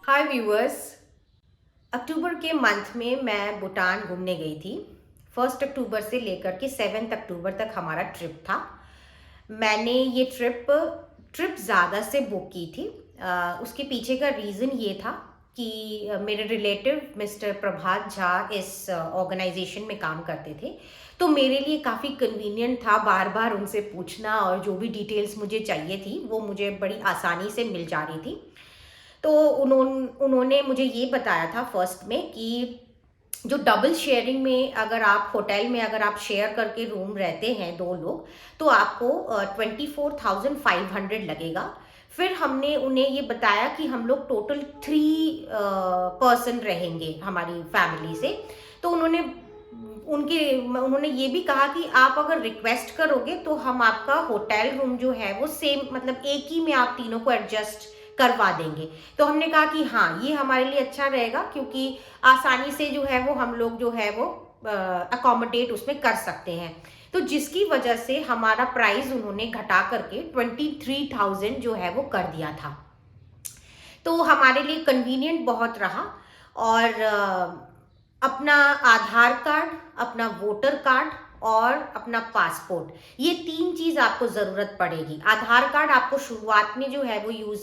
हाय viewers. अक्टूबर के month में मैं भूटान घूमने गई थी। 1 अक्टूबर से लेकर के 7 अक्टूबर तक हमारा ट्रिप था। मैंने ये ट्रिप ज़्यादा से बुक की थी। उसके पीछे का रीज़न ये था कि मेरे रिलेटिव मिस्टर प्रभात झा इस ऑर्गेनाइजेशन में काम करते थे, तो मेरे लिए काफ़ी कन्वीनियंट था बार बार उनसे पूछना, और जो भी डिटेल्स मुझे चाहिए थी वो मुझे बड़ी आसानी से मिल जा रही थी। तो उन्होंने मुझे ये बताया था फर्स्ट में कि जो डबल शेयरिंग में, अगर आप होटल में अगर आप शेयर करके रूम रहते हैं 2 लोग, तो आपको 24,500 लगेगा। फिर हमने उन्हें ये बताया कि हम लोग टोटल 3 पर्सन रहेंगे हमारी फैमिली से। तो उन्होंने ये भी कहा कि आप अगर रिक्वेस्ट करोगे तो हम आपका होटल रूम जो है वो सेम, मतलब एक ही में आप तीनों को एडजस्ट करवा देंगे। तो हमने कहा कि हाँ, ये हमारे लिए अच्छा रहेगा, क्योंकि आसानी से जो है वो हम लोग जो है वो अकोमोडेट उसमें कर सकते हैं। तो जिसकी वजह से हमारा प्राइस उन्होंने घटा करके 23,000 जो है वो कर दिया था। तो हमारे लिए कन्वीनियंट बहुत रहा। और अपना आधार कार्ड, अपना वोटर कार्ड और अपना पासपोर्ट, ये 3 चीज़ आपको ज़रूरत पड़ेगी। आधार कार्ड आपको शुरुआत में जो है वो यूज़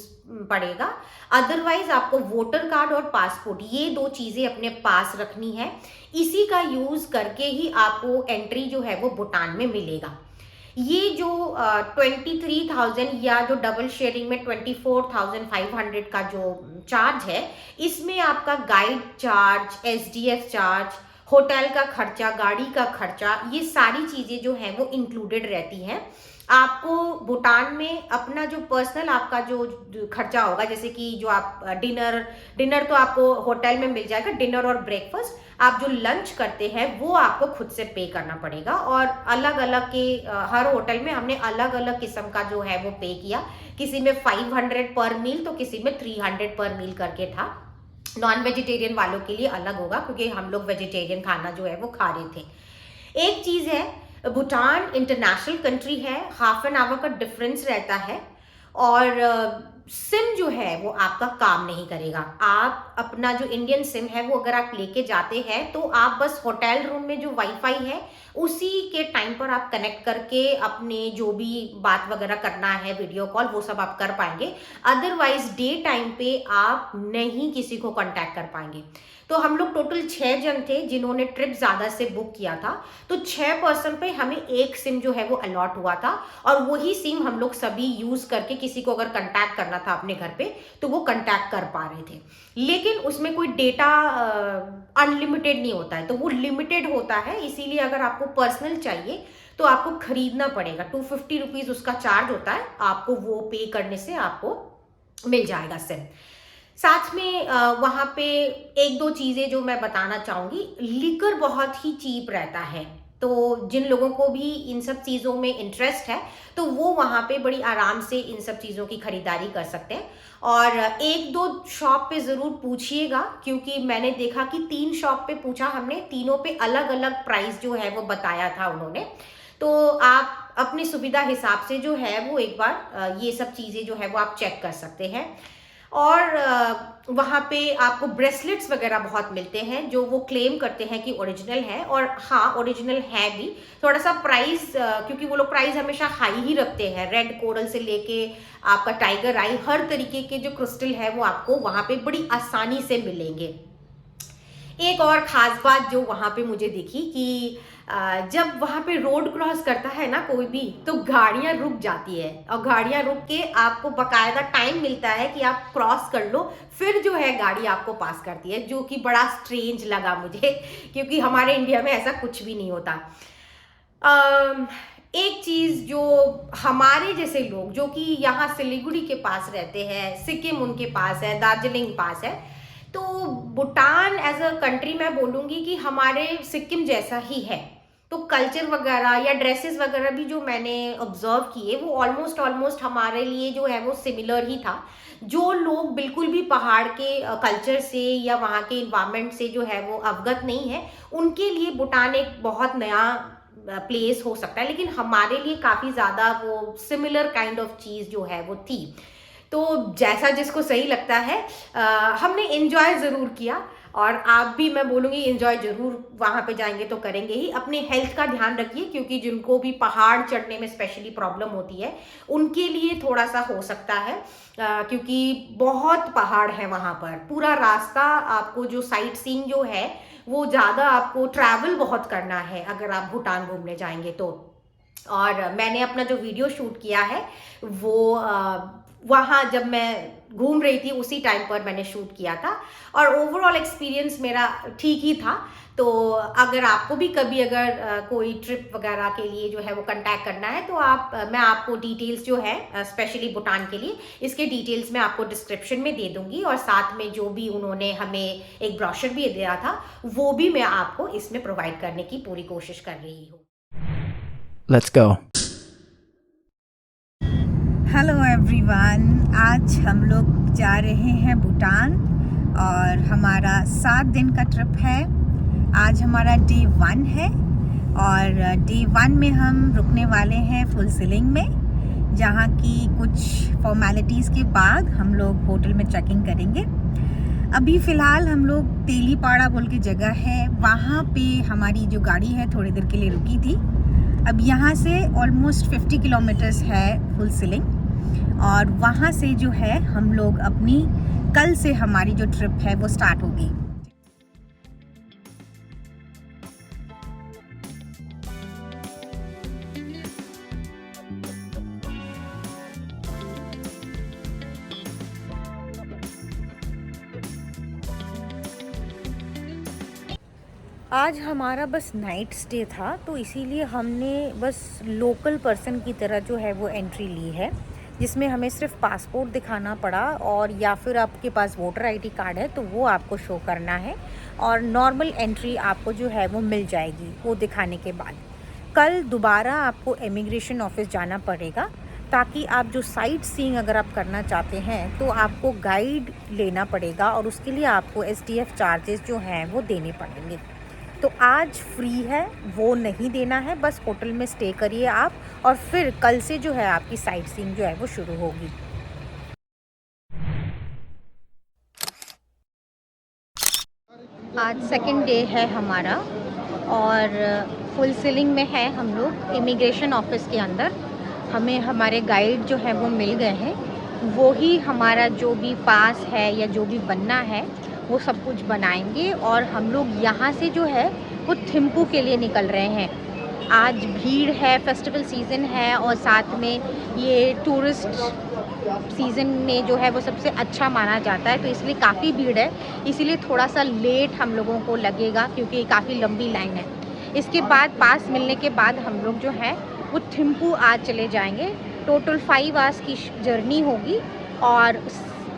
पड़ेगा, अदरवाइज आपको वोटर कार्ड और पासपोर्ट, ये 2 चीज़ें अपने पास रखनी है। इसी का यूज़ करके ही आपको एंट्री जो है वो भूटान में मिलेगा। ये जो 23,000 या जो डबल शेयरिंग में 24,500 का जो चार्ज है, इसमें आपका guide charge, SDF charge, hotel का खर्चा, गाड़ी का खर्चा, ये सारी चीज़ें जो हैं वो इंक्लूडेड रहती हैं। आपको भूटान में अपना जो पर्सनल आपका जो खर्चा होगा, जैसे कि जो आप डिनर तो आपको होटल में मिल जाएगा, डिनर और ब्रेकफास्ट। आप जो लंच करते हैं वो आपको खुद से पे करना पड़ेगा। और अलग अलग के हर होटल में हमने अलग अलग किस्म का जो है वो पे किया। किसी में 500 पर मील, तो किसी में 300 पर मील करके था। नॉन वेजिटेरियन वालों के लिए अलग होगा, क्योंकि हम लोग वेजिटेरियन खाना जो है वो खा रहे थे। एक चीज़ है, भूटान इंटरनेशनल कंट्री है, हाफ एन आवर का डिफरेंस रहता है। और सिम जो है वो आपका काम नहीं करेगा। आप अपना जो इंडियन सिम है वो अगर आप लेके जाते हैं, तो आप बस होटल रूम में जो वाईफाई है उसी के टाइम पर आप कनेक्ट करके अपने जो भी बात वगैरह करना है, वीडियो कॉल, वो सब आप कर पाएंगे। अदरवाइज डे टाइम पे आप नहीं किसी को कांटेक्ट कर पाएंगे। तो हम लोग टोटल 6 जन थे जिन्होंने ट्रिप ज़्यादा से बुक किया था। तो 6 पर्सन पे हमें एक सिम जो है वो अलॉट हुआ था, और वही सिम हम लोग सभी यूज़ करके किसी को अगर कंटैक्ट करना था अपने घर पे, तो वो कंटैक्ट कर पा रहे थे। लेकिन उसमें कोई डेटा अनलिमिटेड नहीं होता है, तो वो लिमिटेड होता है। इसीलिए अगर आपको पर्सनल चाहिए तो आपको खरीदना पड़ेगा। 250 रुपीज़ उसका चार्ज होता है, आपको वो पे करने से आपको मिल जाएगा सिम। साथ में वहाँ पे 1-2 चीज़ें जो मैं बताना चाहूँगी, लिकर बहुत ही चीप रहता है। तो जिन लोगों को भी इन सब चीज़ों में इंटरेस्ट है, तो वो वहाँ पे बड़ी आराम से इन सब चीज़ों की खरीदारी कर सकते हैं। और 1-2 शॉप पे ज़रूर पूछिएगा, क्योंकि मैंने देखा कि 3 शॉप पे पूछा हमने, तीनों पे अलग अलग प्राइस जो है वो बताया था उन्होंने। तो आप अपनी सुविधा हिसाब से जो है वो एक बार ये सब चीज़ें जो है वो आप चेक कर सकते हैं। और वहाँ पे आपको ब्रेसलेट्स वगैरह बहुत मिलते हैं जो वो क्लेम करते हैं कि ओरिजिनल है। और हाँ, ओरिजिनल है भी। थोड़ा सा प्राइस, क्योंकि वो लोग प्राइस हमेशा हाई ही रखते हैं। रेड कोरल से लेके आपका टाइगर आई, हर तरीके के जो क्रिस्टल है वो आपको वहाँ पे बड़ी आसानी से मिलेंगे। एक और ख़ास बात जो वहाँ पे मुझे दिखी कि जब वहाँ पे रोड क्रॉस करता है ना कोई भी, तो गाड़ियाँ रुक जाती है, और गाड़ियाँ रुक के आपको बकायदा टाइम मिलता है कि आप क्रॉस कर लो, फिर जो है गाड़ी आपको पास करती है, जो कि बड़ा स्ट्रेंज लगा मुझे, क्योंकि हमारे इंडिया में ऐसा कुछ भी नहीं होता। एक चीज़ जो हमारे जैसे लोग जो कि यहाँ सिलीगुड़ी के पास रहते हैं, सिक्किम उनके पास है, दार्जिलिंग पास है, तो भूटान एज अ कंट्री मैं बोलूँगी कि हमारे सिक्किम जैसा ही है। तो कल्चर वगैरह या ड्रेसेस वगैरह भी जो मैंने ऑब्जर्व किए, वो ऑलमोस्ट हमारे लिए जो है वो सिमिलर ही था। जो लोग बिल्कुल भी पहाड़ के कल्चर से या वहाँ के इन्वायरमेंट से जो है वो अवगत नहीं है, उनके लिए भूटान एक बहुत नया प्लेस हो सकता है, लेकिन हमारे लिए काफ़ी ज़्यादा वो सिमिलर काइंड ऑफ चीज़ जो है वो थी। तो जैसा जिसको सही लगता है, हमने एंजॉय ज़रूर किया, और आप भी, मैं बोलूँगी, एंजॉय ज़रूर वहाँ पे जाएंगे तो करेंगे ही। अपने हेल्थ का ध्यान रखिए, क्योंकि जिनको भी पहाड़ चढ़ने में स्पेशली प्रॉब्लम होती है उनके लिए थोड़ा सा हो सकता है, क्योंकि बहुत पहाड़ है वहाँ पर। पूरा रास्ता आपको जो साइट सीइंग जो है वो ज़्यादा आपको ट्रैवल बहुत करना है अगर आप भूटान घूमने जाएंगे तो। और मैंने अपना जो वीडियो शूट किया है वो वहाँ जब मैं घूम रही थी उसी टाइम पर मैंने शूट किया था, और ओवरऑल एक्सपीरियंस मेरा ठीक ही था। तो अगर आपको भी कभी अगर कोई ट्रिप वगैरह के लिए जो है वो कांटेक्ट करना है, तो आप मैं आपको डिटेल्स जो है स्पेशली भूटान के लिए, इसके डिटेल्स मैं आपको डिस्क्रिप्शन में दे दूंगी, और साथ में जो भी उन्होंने हमें एक ब्रोशर भी दिया था वो भी मैं आपको इसमें प्रोवाइड करने की पूरी कोशिश कर रही हूँ। Let's go. हेलो एवरीवन, आज हम लोग जा रहे हैं भूटान और हमारा 7 दिन का ट्रिप है। आज हमारा डे 1 है और डे 1 में हम रुकने वाले हैं फुलसिलिंग में, जहाँ की कुछ फॉर्मेलिटीज़ के बाद हम लोग होटल में चेकिंग करेंगे। अभी फ़िलहाल हम लोग तेलीपाड़ा बोल के जगह है, वहाँ पे हमारी जो गाड़ी है थोड़ी देर के लिए रुकी थी। अब यहाँ से ऑलमोस्ट 50 किलोमीटर्स है फुलसिलिंग, और वहाँ से जो है हम लोग अपनी, कल से हमारी जो ट्रिप है वो स्टार्ट होगी। आज हमारा बस नाइट स्टे था, तो इसीलिए हमने बस लोकल पर्सन की तरह जो है वो एंट्री ली है, जिसमें हमें सिर्फ पासपोर्ट दिखाना पड़ा, और या फिर आपके पास वोटर आईडी कार्ड है तो वो आपको शो करना है, और नॉर्मल एंट्री आपको जो है वो मिल जाएगी वो दिखाने के बाद। कल दोबारा आपको इमिग्रेशन ऑफिस जाना पड़ेगा, ताकि आप जो साइट सीइंग अगर आप करना चाहते हैं तो आपको गाइड लेना पड़ेगा, और उसके लिए आपको STF चार्जेस जो हैं वो देने पड़ेंगे। तो आज फ्री है, वो नहीं देना है, बस होटल में स्टे करिए आप, और फिर कल से जो है आपकी साइट सीइंग जो है वो शुरू होगी। आज सेकंड डे है हमारा, और फुलसिलिंग में है हम लोग इमिग्रेशन ऑफिस के अंदर। हमें हमारे गाइड जो है वो मिल गए हैं, वो ही हमारा जो भी पास है या जो भी बनना है वो सब कुछ बनाएंगे, और हम लोग यहाँ से जो है वो थिम्पू के लिए निकल रहे हैं। आज भीड़ है, फेस्टिवल सीज़न है, और साथ में ये टूरिस्ट सीज़न में जो है वो सबसे अच्छा माना जाता है, तो इसलिए काफ़ी भीड़ है, इसीलिए थोड़ा सा लेट हम लोगों को लगेगा, क्योंकि काफ़ी लंबी लाइन है। इसके बाद पास मिलने के बाद हम लोग जो है वो थिम्पू आज चले जाएंगे। टोटल 5 आवर्स की जर्नी होगी, और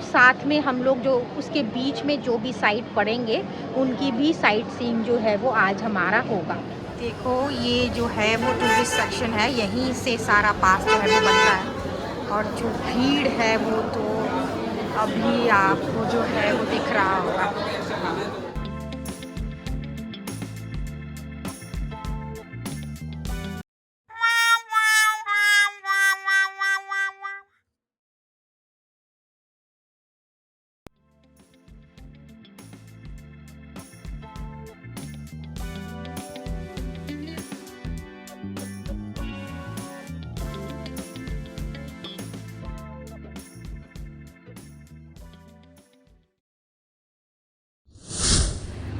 साथ में हम लोग जो उसके बीच में जो भी साइट पड़ेंगे उनकी भी साइट सीइंग जो है वो आज हमारा होगा। देखो, ये जो है वो टूरिस्ट सेक्शन है, यहीं से सारा पास जो है वो बनता है, और जो भीड़ है वो तो अभी आपको जो है वो दिख रहा होगा।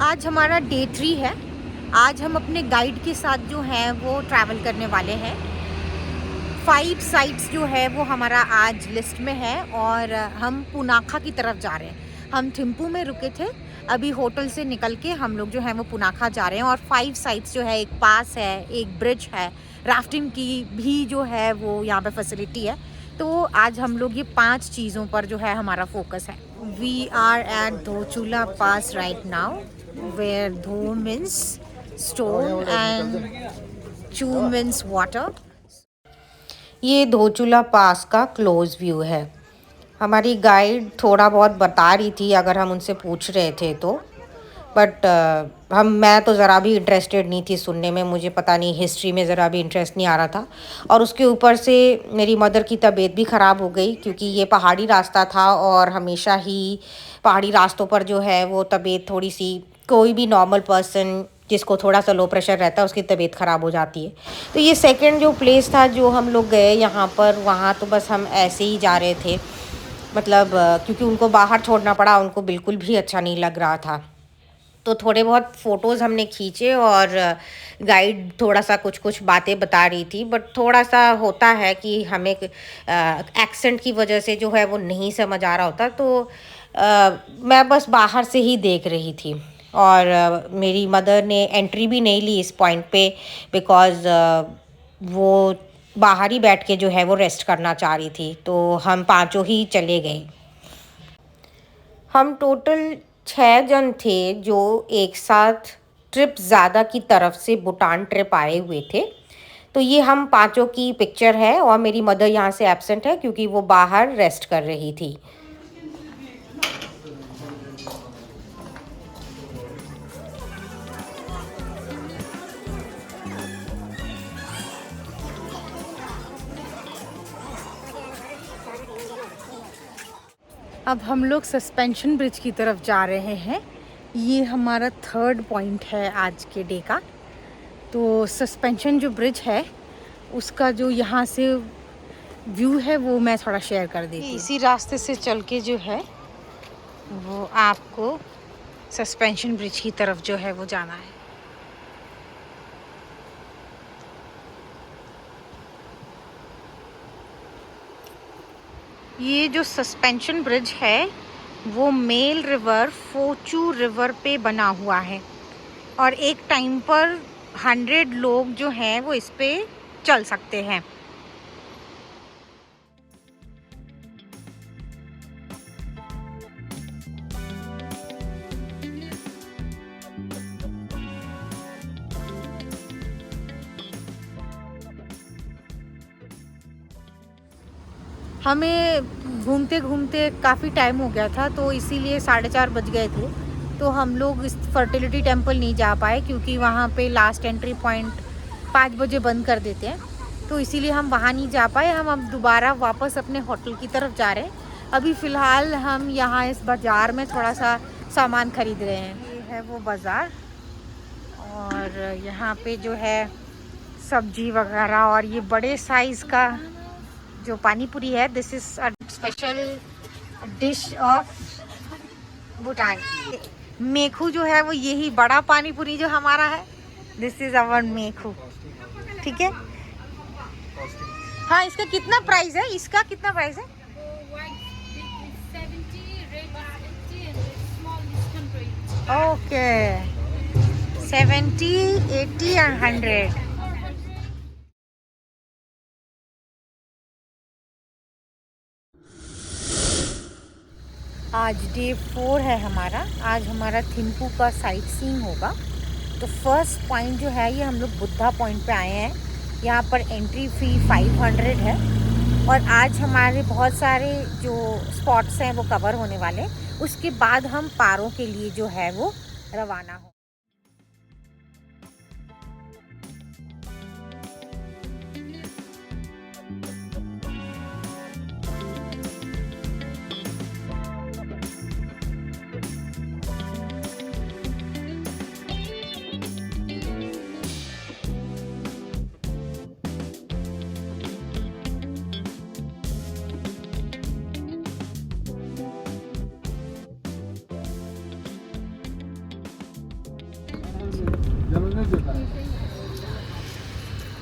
आज हमारा डे 3 है। आज हम अपने गाइड के साथ जो है वो ट्रैवल करने वाले हैं। 5 साइट्स जो है वो हमारा आज लिस्ट में है, और हम पुनाखा की तरफ जा रहे हैं। हम थिम्पू में रुके थे, अभी होटल से निकल के हम लोग जो है वो पुनाखा जा रहे हैं, और 5 साइट्स जो है, एक पास है, एक ब्रिज है, राफ्टिंग की भी जो है वो यहाँ पे फैसिलिटी है। तो आज हम लोग ये 5 चीज़ों पर जो है हमारा फोकस है। We are at Dhochula pass right now, where Dho means stone and Chu means water. ये धोचुला पास का क्लोज व्यू है। हमारी गाइड थोड़ा बहुत बता रही थी अगर हम उनसे पूछ रहे थे तो। बट मैं तो ज़रा भी इंटरेस्टेड नहीं थी सुनने में, मुझे पता नहीं हिस्ट्री में ज़रा भी इंटरेस्ट नहीं आ रहा था। और उसके ऊपर से मेरी मदर की तबीयत भी ख़राब हो गई, क्योंकि ये पहाड़ी रास्ता था और हमेशा ही पहाड़ी रास्तों पर जो है वो तबीयत थोड़ी सी, कोई भी नॉर्मल पर्सन जिसको थोड़ा सा लो प्रेशर रहता है उसकी तबीयत ख़राब हो जाती है। तो ये सेकंड जो प्लेस था जो हम लोग गए यहाँ पर, वहाँ तो बस हम ऐसे ही जा रहे थे, मतलब क्योंकि उनको बाहर छोड़ना पड़ा, उनको बिल्कुल भी अच्छा नहीं लग रहा था। तो थोड़े बहुत फ़ोटोज़ हमने खींचे और गाइड थोड़ा सा कुछ कुछ बातें बता रही थी, बट थोड़ा सा होता है कि हमें एक्सेंट की वजह से जो है वो नहीं समझ आ रहा होता। तो मैं बस बाहर से ही देख रही थी और मेरी मदर ने एंट्री भी नहीं ली इस पॉइंट पे, बिकॉज़ वो बाहर ही बैठ के जो है वो रेस्ट करना चाह रही थी। तो हम पांचों ही चले गए। हम टोटल 6 जन थे जो एक साथ ट्रिप ज़्यादा की तरफ से भूटान ट्रिप आए हुए थे। तो ये हम पांचों की पिक्चर है और मेरी मदर यहाँ से एब्सेंट है क्योंकि वो बाहर रेस्ट कर रही थी। अब हम लोग सस्पेंशन ब्रिज की तरफ जा रहे हैं। ये हमारा थर्ड पॉइंट है आज के डे का। तो सस्पेंशन जो ब्रिज है उसका जो यहाँ से व्यू है वो मैं थोड़ा शेयर कर देती हूँ। इसी रास्ते से चल के जो है वो आपको सस्पेंशन ब्रिज की तरफ जो है वो जाना है। ये जो सस्पेंशन ब्रिज है वो मेल रिवर फोचू रिवर पे बना हुआ है और एक टाइम पर 100 लोग जो हैं वो इस पे चल सकते हैं। हमें घूमते घूमते काफ़ी टाइम हो गया था, तो इसीलिए 4:30 बज गए थे। तो हम लोग इस फर्टिलिटी टेम्पल नहीं जा पाए क्योंकि वहाँ पे लास्ट एंट्री पॉइंट 5 बजे बंद कर देते हैं। तो इसीलिए हम वहाँ नहीं जा पाए। हम अब दोबारा वापस अपने होटल की तरफ जा रहे हैं। अभी फ़िलहाल हम यहाँ इस बाज़ार में थोड़ा सा सामान ख़रीद रहे हैं। ये है वो बाज़ार और यहाँ पे जो है सब्जी वगैरह और ये बड़े साइज़ का जो पानी पूरी है, this is a special dish of Bhutan. Mekhu जो है वो यही बड़ा पानी पूरी जो हमारा है, दिस इज अवर मेखू। ठीक है। हाँ, इसका कितना प्राइस है? इसका कितना प्राइस है? Okay, 70, 80 and 100। आज डे 4 है हमारा। आज हमारा थिम्पू का साइट सीइंग होगा। तो फर्स्ट पॉइंट जो है ये हम लोग बुद्धा पॉइंट पे आए हैं। यहाँ पर एंट्री फ़ी 500 है और आज हमारे बहुत सारे जो स्पॉट्स हैं वो कवर होने वाले। उसके बाद हम पारो के लिए जो है वो रवाना हो।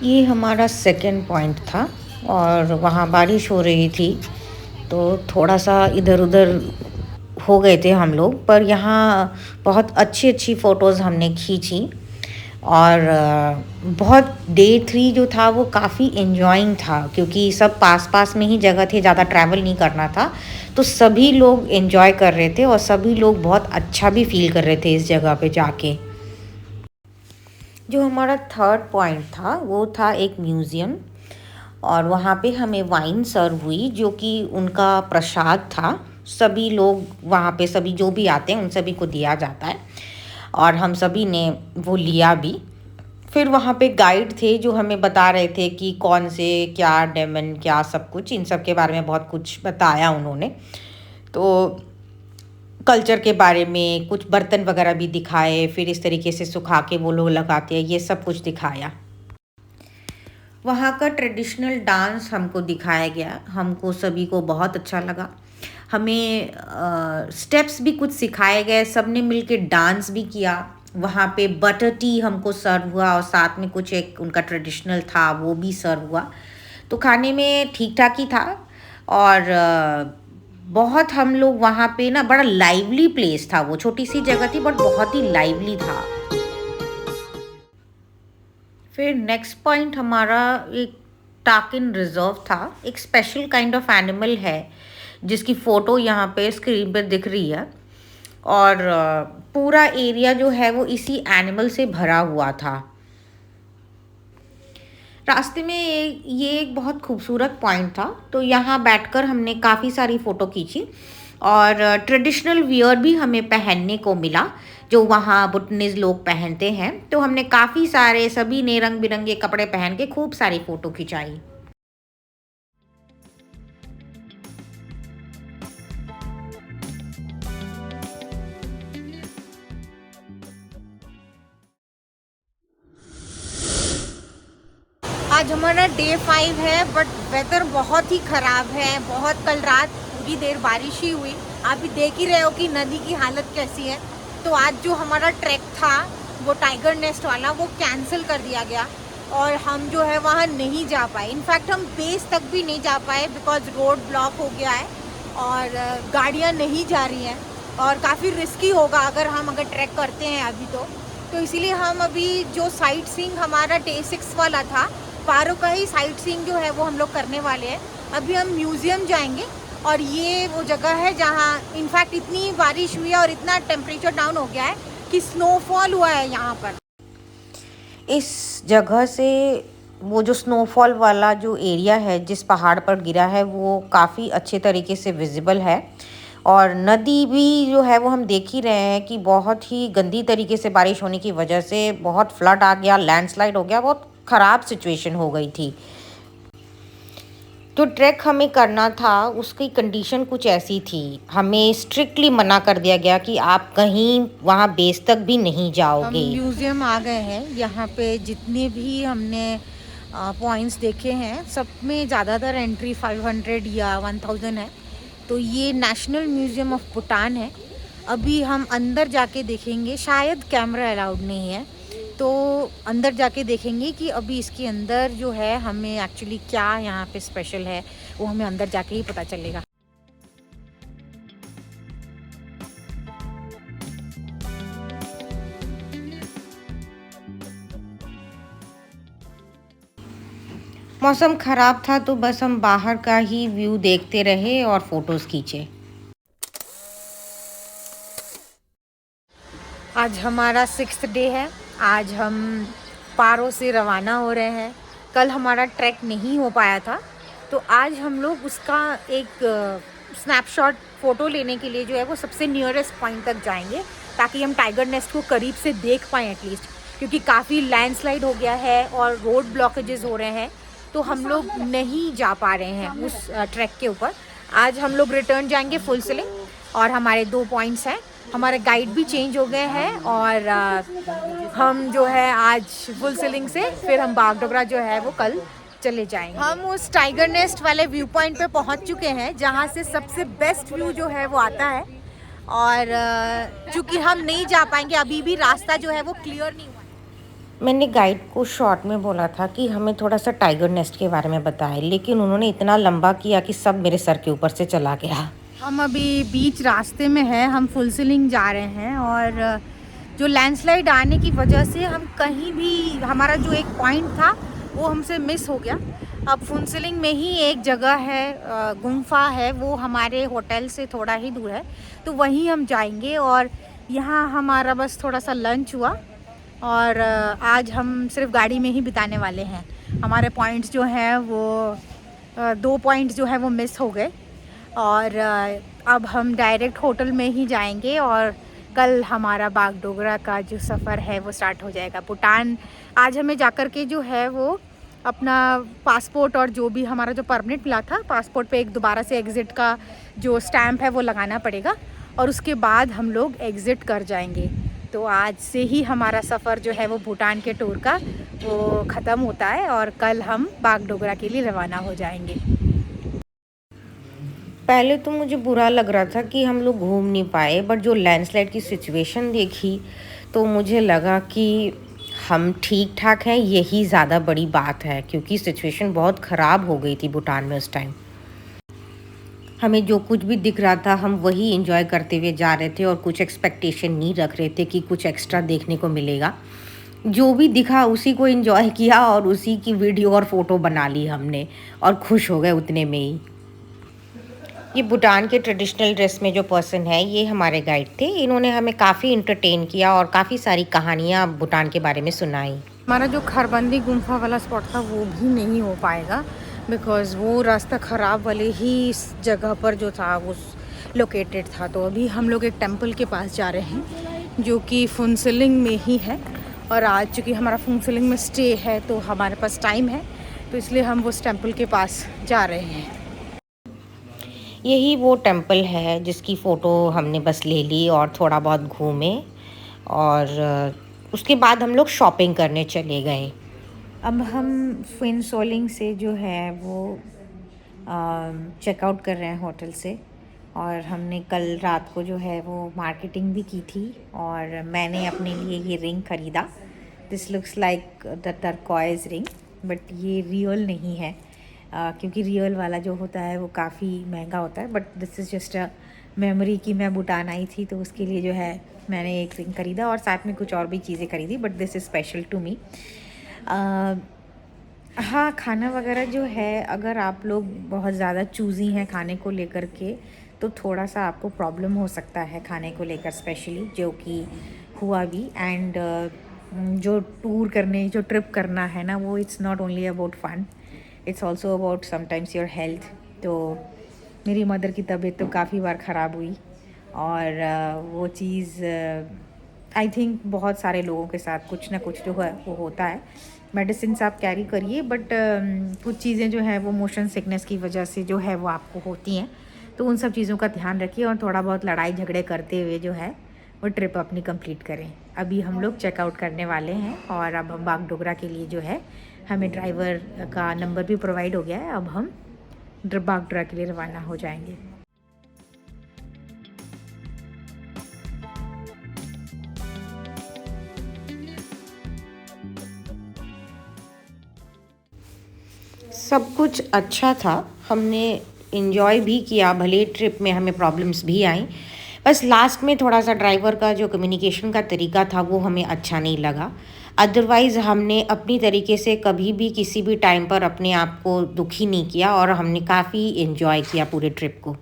ये हमारा सेकंड पॉइंट था और वहाँ बारिश हो रही थी तो थोड़ा सा इधर उधर हो गए थे हम लोग, पर यहाँ बहुत अच्छी अच्छी फ़ोटोज़ हमने खींची और बहुत डे 3 जो था वो काफ़ी इन्जॉइंग था क्योंकि सब पास पास में ही जगह थे, ज़्यादा ट्रैवल नहीं करना था। तो सभी लोग इन्जॉय कर रहे थे और सभी लोग बहुत अच्छा भी फील कर रहे थे इस जगह पे जाके। जो हमारा थर्ड पॉइंट था वो था एक म्यूज़ियम और वहाँ पे हमें वाइन सर्व हुई जो कि उनका प्रसाद था। सभी लोग वहाँ पे, सभी जो भी आते हैं उन सभी को दिया जाता है। और हम सभी ने वो लिया भी। फिर वहाँ पे गाइड थे जो हमें बता रहे थे कि कौन से क्या डेमन क्या सब कुछ, इन सब के बारे में बहुत कुछ बताया उन्होंने। तो कल्चर के बारे में कुछ बर्तन वगैरह भी दिखाए, फिर इस तरीके से सुखा के वो लोग लगाते हैं, ये सब कुछ दिखाया। वहाँ का ट्रेडिशनल डांस हमको दिखाया गया, हमको सभी को बहुत अच्छा लगा। हमें स्टेप्स भी कुछ सिखाए गए, सब ने मिल के डांस भी किया। वहाँ पे बटर टी हमको सर्व हुआ और साथ में कुछ एक उनका ट्रेडिशनल था वो भी सर्व हुआ। तो खाने में ठीक ठाक ही था। और बहुत हम लोग वहाँ पे ना, बड़ा लाइवली प्लेस था, वो छोटी सी जगह थी बट बहुत ही लाइवली था। फिर नेक्स्ट पॉइंट हमारा एक टाकिन रिजर्व था। एक स्पेशल काइंड ऑफ एनिमल है जिसकी फ़ोटो यहाँ पे स्क्रीन पर दिख रही है, और पूरा एरिया जो है वो इसी एनिमल से भरा हुआ था। रास्ते में ये एक बहुत खूबसूरत पॉइंट था, तो यहाँ बैठकर हमने काफ़ी सारी फ़ोटो खींची और ट्रेडिशनल वियर भी हमें पहनने को मिला जो वहाँ भूटानीज लोग पहनते हैं। तो हमने काफ़ी सारे, सभी ने रंग बिरंगे कपड़े पहन के खूब सारी फ़ोटो खिंचाई। आज हमारा डे 5 है बट वेदर बहुत ही ख़राब है। बहुत कल रात पूरी देर बारिश ही हुई, आप भी देख ही रहे हो कि नदी की हालत कैसी है। तो आज जो हमारा ट्रैक था वो टाइगर नेस्ट वाला, वो कैंसिल कर दिया गया और हम जो है वहाँ नहीं जा पाए। इनफैक्ट हम बेस तक भी नहीं जा पाए बिकॉज रोड ब्लॉक हो गया है और गाड़ियाँ नहीं जा रही हैं और काफ़ी रिस्की होगा अगर ट्रैक करते हैं अभी। तो इसीलिए हम अभी जो साइट सीइंग हमारा डे 6 वाला था, पारो का ही साइट सीइंग जो है वो हम लोग करने वाले हैं। अभी हम म्यूज़ियम जाएंगे और ये वो जगह है जहाँ इनफैक्ट इतनी बारिश हुई है और इतना टेम्परेचर डाउन हो गया है कि स्नोफॉल हुआ है यहाँ पर। इस जगह से वो जो स्नोफॉल वाला जो एरिया है जिस पहाड़ पर गिरा है वो काफ़ी अच्छे तरीके से विजिबल है। और नदी भी जो है वो हम देख ही रहे हैं कि बहुत ही गंदी तरीके से बारिश होने की वजह से बहुत फ्लड आ गया, लैंडस्लाइड हो गया, बहुत ख़राब सिचुएशन हो गई थी। जो ट्रैक हमें करना था उसकी कंडीशन कुछ ऐसी थी, हमें स्ट्रिक्टली मना कर दिया गया कि आप कहीं वहाँ बेस तक भी नहीं जाओगे। हम म्यूज़ियम आ गए हैं। यहाँ पे जितने भी हमने पॉइंट्स देखे हैं सब में ज़्यादातर एंट्री 500 या 1000 है। तो ये नेशनल म्यूज़ियम ऑफ भूटान है। अभी हम अंदर जाके देखेंगे, शायद कैमरा अलाउड नहीं है तो अंदर जाके देखेंगे कि अभी इसके अंदर जो है हमें एक्चुअली क्या यहाँ पे स्पेशल है, वो हमें अंदर जाके ही पता चलेगा। मौसम ख़राब था तो बस हम बाहर का ही व्यू देखते रहे और फ़ोटोज़ खींचे। आज हमारा 6th डे है। आज हम पारो से रवाना हो रहे हैं। कल हमारा ट्रैक नहीं हो पाया था तो आज हम लोग उसका एक स्नैपशॉट फ़ोटो लेने के लिए जो है वो सबसे नियरेस्ट पॉइंट तक जाएंगे ताकि हम टाइगर नेस्ट को करीब से देख पाएँ एटलीस्ट, क्योंकि काफ़ी लैंडस्लाइड हो गया है और रोड ब्लॉकेजेस हो रहे हैं तो हम लोग नहीं जा पा रहे हैं उस ट्रैक के ऊपर। आज हम लोग रिटर्न जाएंगे फुल सिलिंग और हमारे 2 पॉइंट्स हैं। हमारे गाइड भी चेंज हो गए हैं और हम जो है आज फुल सिलिंग से फिर हम बागडोगरा जो है वो कल चले जाएंगे। हम उस टाइगर नेस्ट वाले व्यू पॉइंट पे पहुंच चुके हैं जहां से सबसे बेस्ट व्यू जो है वो आता है और चूँकि हम नहीं जा पाएंगे, अभी भी रास्ता जो है वो क्लियर नहीं हुआ। मैंने गाइड को शॉर्ट में बोला था कि हमें थोड़ा सा टाइगर नेस्ट के बारे में बताएं, लेकिन उन्होंने इतना लंबा किया कि सब मेरे सर के ऊपर से चला गया। हम अभी बीच रास्ते में हैं, हम फुल सिलिंग जा रहे हैं और जो लैंडस्लाइड आने की वजह से हम कहीं भी, हमारा जो एक पॉइंट था वो हमसे मिस हो गया। अब फुल सिलिंग में ही एक जगह है, गुम्फा है, वो हमारे होटल से थोड़ा ही दूर है तो वहीं हम जाएंगे। और यहाँ हमारा बस थोड़ा सा लंच हुआ और आज हम सिर्फ गाड़ी में ही बिताने वाले हैं। हमारे पॉइंट्स जो हैं वो 2 पॉइंट्स जो है वो मिस हो गए और अब हम डायरेक्ट होटल में ही जाएंगे और कल हमारा बागडोगरा का जो सफ़र है वो स्टार्ट हो जाएगा। भूटान आज हमें जाकर के जो है वो अपना पासपोर्ट और जो भी हमारा जो परमिट मिला था, पासपोर्ट पे एक दोबारा से एग्ज़िट का जो स्टैम्प है वो लगाना पड़ेगा और उसके बाद हम लोग एग्ज़िट कर जाएंगे। तो आज से ही हमारा सफ़र जो है वो भूटान के टूर का वो ख़त्म होता है और कल हम बागडोगरा के लिए रवाना हो जाएंगे। पहले तो मुझे बुरा लग रहा था कि हम लोग घूम नहीं पाए, बट जो लैंडस्लाइड की सिचुएशन देखी तो मुझे लगा कि हम ठीक ठाक हैं, यही ज़्यादा बड़ी बात है, क्योंकि सिचुएशन बहुत ख़राब हो गई थी भूटान में उस टाइम। हमें जो कुछ भी दिख रहा था हम वही एंजॉय करते हुए जा रहे थे और कुछ एक्सपेक्टेशन नहीं रख रहे थे कि कुछ एक्स्ट्रा देखने को मिलेगा। जो भी दिखा उसी को एंजॉय किया और उसी की वीडियो और फ़ोटो बना ली हमने और खुश हो गए उतने में ही। ये भूटान के ट्रेडिशनल ड्रेस में जो पर्सन है ये हमारे गाइड थे। इन्होंने हमें काफ़ी इंटरटेन किया और काफ़ी सारी कहानियाँ भूटान के बारे में सुनाई। हमारा जो खरबंदी गुम्फा वाला स्पॉट था वो भी नहीं हो पाएगा बिकॉज़ वो रास्ता ख़राब वाले ही इस जगह पर जो था वो लोकेटेड था। तो अभी हम लोग एक टेंपल के पास जा रहे हैं जो कि फुनसिलिंग में ही है और आज चूँकि हमारा फुनसिलिंग में स्टे है तो हमारे पास टाइम है, तो इसलिए हम उस टेंपल के पास जा रहे हैं। यही वो टेंपल है जिसकी फ़ोटो हमने बस ले ली और थोड़ा बहुत घूमे और उसके बाद हम लोग शॉपिंग करने चले गए। अब हम फुनसिलिंग से जो है वो चेकआउट कर रहे हैं होटल से और हमने कल रात को जो है वो मार्केटिंग भी की थी और मैंने अपने लिए ये रिंग ख़रीदा। This looks like the turquoise ring, but ये रियल नहीं है क्योंकि रियल वाला जो होता है वो काफ़ी महंगा होता है। But this is just a memory कि मैं भूटान आई थी तो उसके लिए जो है मैंने एक रिंग ख़रीदा और साथ में कुछ और भी चीज़ें ख़रीदी, but this is special to me. हाँ, खाना वगैरह जो है अगर आप लोग बहुत ज़्यादा चूज़ी हैं खाने को लेकर के तो थोड़ा सा आपको प्रॉब्लम हो सकता है खाने को लेकर, स्पेशली जो कि हुआ भी। एंड जो टूर करने जो ट्रिप करना है ना वो it's not only about fun, it's also about sometimes your health. तो मेरी मदर की तबीयत तो काफ़ी बार ख़राब हुई और वो चीज़ आई थिंक बहुत सारे लोगों के साथ कुछ ना कुछ जो है वो होता है। मेडिसिन आप कैरी करिए, बट कुछ चीज़ें जो है वो मोशन सिकनेस की वजह से जो है वो आपको होती हैं, तो उन सब चीज़ों का ध्यान रखिए और थोड़ा बहुत लड़ाई झगड़े करते हुए जो है वो ट्रिप अपनी कंप्लीट करें। अभी हम लोग चेकआउट करने वाले हैं और अब हम बागडोगरा के लिए जो है हमें ड्राइवर का नंबर भी प्रोवाइड हो गया है। अब हम बागडोगरा के लिए रवाना हो जाएंगे। सब कुछ अच्छा था, हमने इन्जॉय भी किया, भले ट्रिप में हमें प्रॉब्लम्स भी आई। बस लास्ट में थोड़ा सा ड्राइवर का जो कम्युनिकेशन का तरीका था वो हमें अच्छा नहीं लगा। अदरवाइज़ हमने अपनी तरीके से कभी भी किसी भी टाइम पर अपने आप को दुखी नहीं किया और हमने काफ़ी इन्जॉय किया पूरे ट्रिप को।